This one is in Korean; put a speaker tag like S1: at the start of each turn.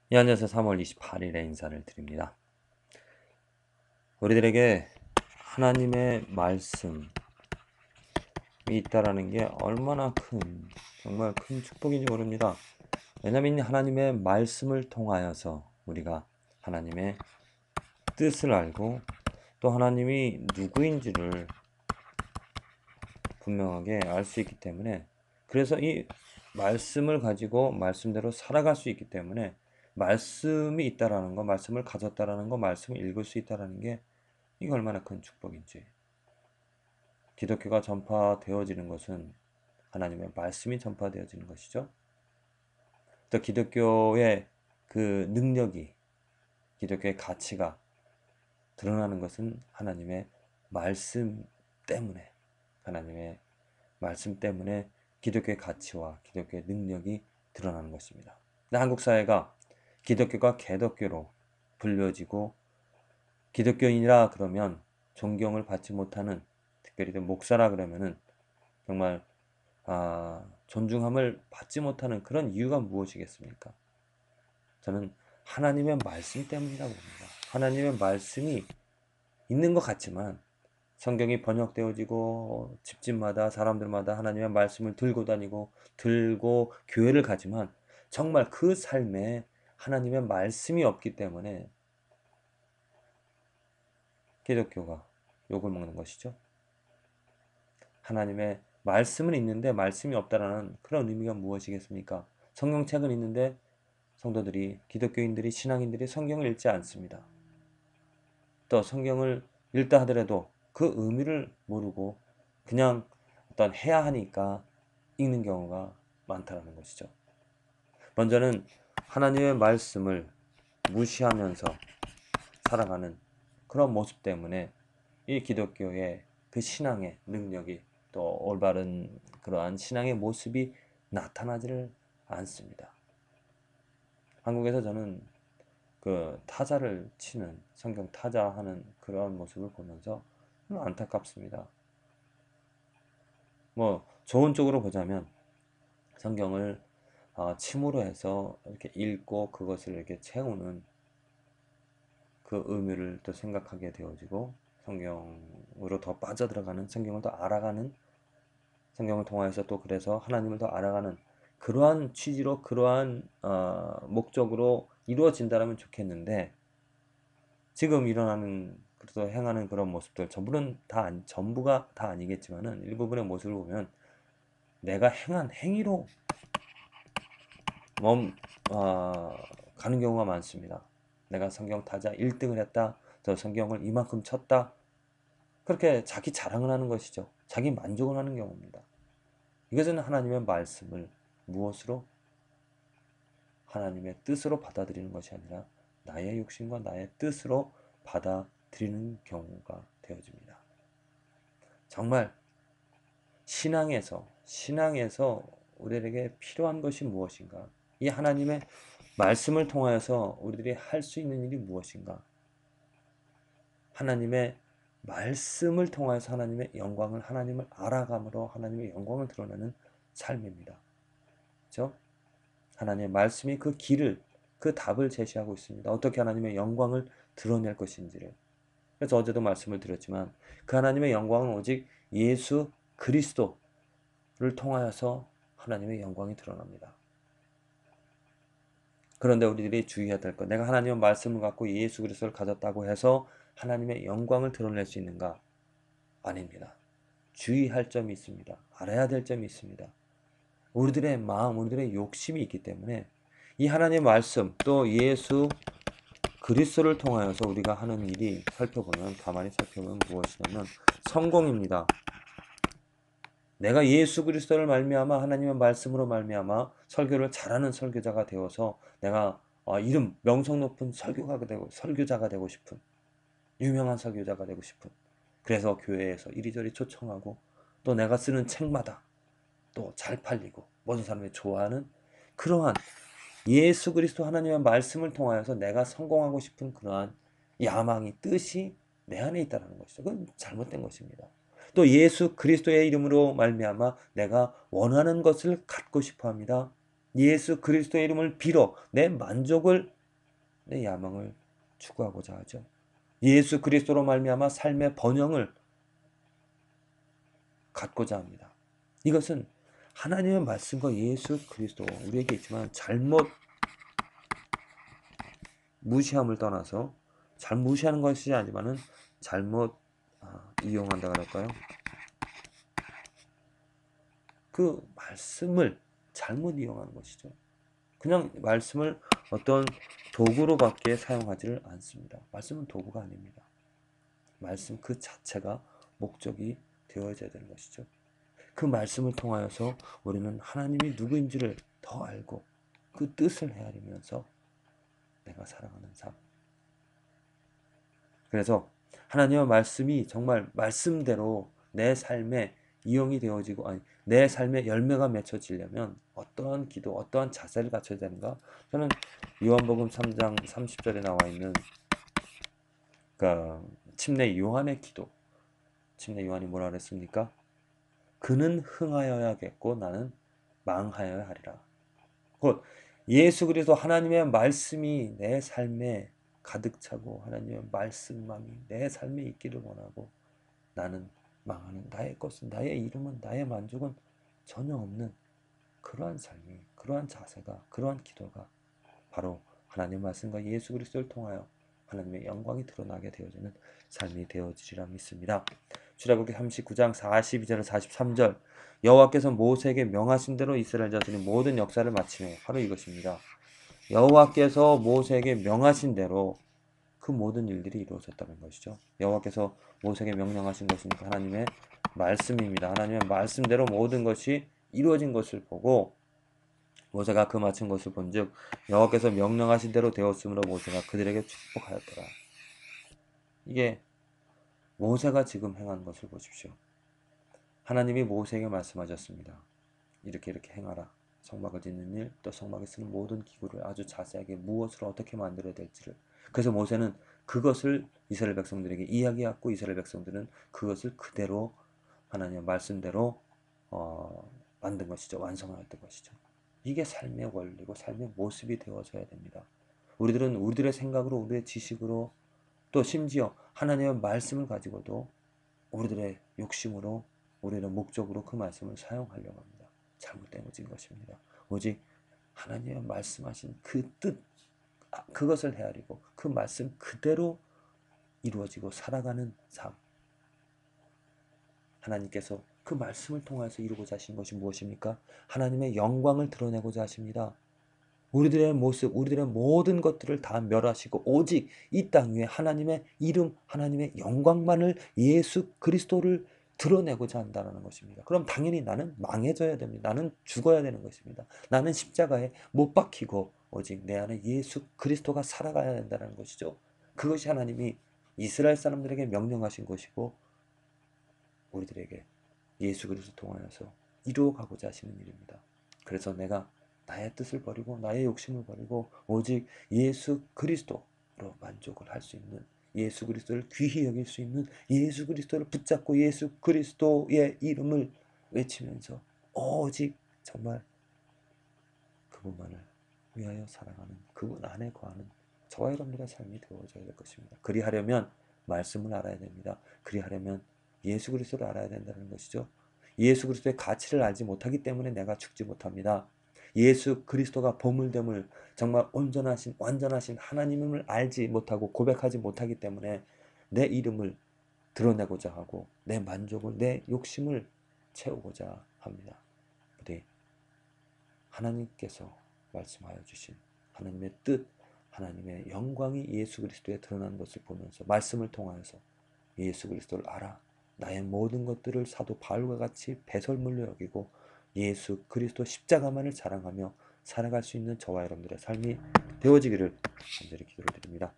S1: 예, 안녕하세요. 3월 28일에 인사를 드립니다. 우리들에게 하나님의 말씀이 있다라는 게 얼마나 정말 큰 축복인지 모릅니다. 왜냐하면 하나님의 말씀을 통하여서 우리가 하나님의 뜻을 알고 또 하나님이 누구인지를 분명하게 알 수 있기 때문에, 그래서 이 말씀을 가지고 말씀대로 살아갈 수 있기 때문에, 말씀이 있다라는 거, 말씀을 가졌다라는 거, 말씀을 읽을 수 있다라는 게 이게 얼마나 큰 축복인지. 기독교가 전파되어지는 것은 하나님의 말씀이 전파되어지는 것이죠. 또 기독교의 그 능력이, 기독교의 가치가 드러나는 것은 하나님의 말씀 때문에, 하나님의 말씀 때문에 기독교의 가치와 기독교의 능력이 드러나는 것입니다. 근데 한국 사회가 기독교가 개독교로 불려지고, 기독교인이라 그러면 존경을 받지 못하는, 특별히 목사라 그러면은 정말 존중함을 받지 못하는 그런 이유가 무엇이겠습니까? 저는 하나님의 말씀 때문이라고 봅니다. 하나님의 말씀이 있는 것 같지만, 성경이 번역되어지고 집집마다 사람들마다 하나님의 말씀을 들고 다니고 들고 교회를 가지만 정말 그 삶에 하나님의 말씀이 없기 때문에 기독교가 욕을 먹는 것이죠. 하나님의 말씀은 있는데 말씀이 없다라는 그런 의미가 무엇이겠습니까? 성경책은 있는데 성도들이, 기독교인들이, 신앙인들이 성경을 읽지 않습니다. 또 성경을 읽다 하더라도 그 의미를 모르고 그냥 어떤 해야 하니까 읽는 경우가 많다는 것이죠. 먼저는 하나님의 말씀을 무시하면서 살아가는 그런 모습 때문에 이 기독교의 그 신앙의 능력이, 또 올바른 그러한 신앙의 모습이 나타나지를 않습니다. 한국에서 저는 그 타자를 치는, 성경 타자 하는 그런 모습을 보면서 안타깝습니다. 뭐 좋은 쪽으로 보자면 성경을 침으로 해서 이렇게 읽고 그것을 이렇게 채우는 그 의미를 또 생각하게 되어지고, 성경으로 더 빠져들어가는, 성경을 더 알아가는, 성경을 통하여서 또 그래서 하나님을 더 알아가는 그러한 취지로, 그러한 목적으로 이루어진다면 좋겠는데, 지금 일어나는, 그래서 행하는 그런 모습들 전부가 다 아니겠지만은 일부분의 모습을 보면 내가 행한 행위로 몸 가는 경우가 많습니다. 내가 성경 타자 1등을 했다, 저 성경을 이만큼 쳤다, 그렇게 자기 자랑을 하는 것이죠. 자기 만족을 하는 경우입니다. 이것은 하나님의 말씀을 무엇으로, 하나님의 뜻으로 받아들이는 것이 아니라 나의 욕심과 나의 뜻으로 받아들이는 경우가 되어집니다. 정말 신앙에서 우리에게 필요한 것이 무엇인가? 이 하나님의 말씀을 통하여서 우리들이 할 수 있는 일이 무엇인가? 하나님의 말씀을 통하여서 하나님의 영광을, 하나님을 알아감으로 하나님의 영광을 드러내는 삶입니다. 그렇죠? 하나님의 말씀이 그 길을, 그 답을 제시하고 있습니다. 어떻게 하나님의 영광을 드러낼 것인지를. 그래서 어제도 말씀을 드렸지만 그 하나님의 영광은 오직 예수 그리스도를 통하여서 하나님의 영광이 드러납니다. 그런데 우리들이 주의해야 될 것, 내가 하나님의 말씀을 갖고 예수 그리스도를 가졌다고 해서 하나님의 영광을 드러낼 수 있는가? 아닙니다. 주의할 점이 있습니다. 알아야 될 점이 있습니다. 우리들의 마음, 우리들의 욕심이 있기 때문에 이 하나님의 말씀, 또 예수 그리스도를 통하여서 우리가 하는 일이, 가만히 살펴보면 무엇이냐면 성공입니다. 내가 예수 그리스도를 말미암아, 하나님의 말씀으로 말미암아 설교를 잘하는 설교자가 되어서 내가 명성 높은 설교자가 되고 싶은, 유명한 설교자가 되고 싶은, 그래서 교회에서 이리저리 초청하고 또 내가 쓰는 책마다 또 잘 팔리고 모든 사람이 좋아하는 그러한 예수 그리스도 하나님의 말씀을 통하여서 내가 성공하고 싶은 그러한 야망이, 뜻이 내 안에 있다는 것이죠. 그건 잘못된 것입니다. 또 예수 그리스도의 이름으로 말미암아 내가 원하는 것을 갖고 싶어 합니다. 예수 그리스도의 이름을 빌어 내 만족을 내 야망을 추구하고자 하죠. 예수 그리스도로 말미암아 삶의 번영을 갖고자 합니다. 이것은 하나님의 말씀과 예수 그리스도 우리에게 있지만 잘못 무시함을 떠나서 잘 무시하는 것이 아니지만은 잘못 이용한다 그럴까요? 그 말씀을 잘못 이용하는 것이죠. 그냥 말씀을 어떤 도구로밖에 사용하지를 않습니다. 말씀은 도구가 아닙니다. 말씀 그 자체가 목적이 되어져야 되는 것이죠. 그 말씀을 통하여서 우리는 하나님이 누구인지를 더 알고 그 뜻을 헤아리면서 내가 살아가는 삶. 그래서 하나님의 말씀이 정말 말씀대로 내 삶에 이용이 되어지고 내 삶에 열매가 맺혀지려면 어떠한 기도, 어떠한 자세를 갖춰야 되는가? 저는 요한복음 3장 30절에 나와 있는 그러니까 침례 요한의 기도. 침례 요한이 뭐라 그랬습니까? 그는 흥하여야겠고 나는 망하여야 하리라. 곧 예수 그리스도 하나님의 말씀이 내 삶에 가득 차고 하나님의 말씀만이 내 삶에 있기를 원하고 나는 망하는 나의 것은 나의 이름은 나의 만족은 전혀 없는 그러한 삶이 그러한 자세가 그러한 기도가 바로 하나님의 말씀과 예수 그리스도를 통하여 하나님의 영광이 드러나게 되어지는 삶이 되어지리라 믿습니다. 출애굽기 39장 42절 43절 여호와께서 모세에게 명하신 대로 이스라엘 자손이 모든 역사를 마치며 바로 이것입니다. 여호와께서 모세에게 명하신 대로 그 모든 일들이 이루어졌다는 것이죠. 여호와께서 모세에게 명령하신 것은 하나님의 말씀입니다. 하나님의 말씀대로 모든 것이 이루어진 것을 보고 모세가 그 마친 것을 본즉 여호와께서 명령하신 대로 되었으므로 모세가 그들에게 축복하였더라. 이게 모세가 지금 행한 것을 보십시오. 하나님이 모세에게 말씀하셨습니다. 이렇게 행하라. 성막을 짓는 일, 또 성막에 쓰는 모든 기구를 아주 자세하게 무엇으로 어떻게 만들어야 될지를. 그래서 모세는 그것을 이스라엘 백성들에게 이야기하고 이스라엘 백성들은 그것을 그대로 하나님의 말씀대로 만든 것이죠. 완성하였던 것이죠. 이게 삶의 원리고 삶의 모습이 되어져야 됩니다. 우리들은 우리들의 생각으로 우리의 지식으로 또 심지어 하나님의 말씀을 가지고도 우리들의 욕심으로 우리의 목적으로 그 말씀을 사용하려고 합니다. 잘못된 것입니다. 오직 하나님의 말씀하신 그 뜻, 그것을 헤아리고 그 말씀 그대로 이루어지고 살아가는 삶. 하나님께서 그 말씀을 통해서 이루고자 하신 것이 무엇입니까? 하나님의 영광을 드러내고자 하십니다. 우리들의 모습, 우리들의 모든 것들을 다 멸하시고 오직 이 땅 위에 하나님의 이름, 하나님의 영광만을 예수 그리스도를 드러내고자 한다는 것입니다. 그럼 당연히 나는 망해져야 됩니다. 나는 죽어야 되는 것입니다. 나는 십자가에 못 박히고 오직 내 안에 예수 그리스도가 살아가야 된다는 것이죠. 그것이 하나님이 이스라엘 사람들에게 명령하신 것이고 우리들에게 예수 그리스도 통하여서 이루어가고자 하시는 일입니다. 그래서 내가 나의 뜻을 버리고 나의 욕심을 버리고 오직 예수 그리스도로 만족을 할 수 있는 예수 그리스도를 귀히 여길 수 있는 예수 그리스도를 붙잡고 예수 그리스도의 이름을 외치면서 오직 정말 그분만을 위하여 살아가는 그분 안에 거하는 저와 여러분들의 삶이 되어져야 될 것입니다. 그리하려면 말씀을 알아야 됩니다. 그리하려면 예수 그리스도를 알아야 된다는 것이죠. 예수 그리스도의 가치를 알지 못하기 때문에 내가 죽지 못합니다. 예수 그리스도가 보물됨을 정말 온전하신 완전하신 하나님을 알지 못하고 고백하지 못하기 때문에 내 이름을 드러내고자 하고 내 만족을 내 욕심을 채우고자 합니다. 부디 하나님께서 말씀하여 주신 하나님의 뜻, 하나님의 영광이 예수 그리스도에 드러난 것을 보면서 말씀을 통하여서 예수 그리스도를 알아 나의 모든 것들을 사도 바울과 같이 배설물로 여기고 예수 그리스도 십자가만을 자랑하며 살아갈 수 있는 저와 여러분들의 삶이 되어지기를 간절히 기도를 드립니다.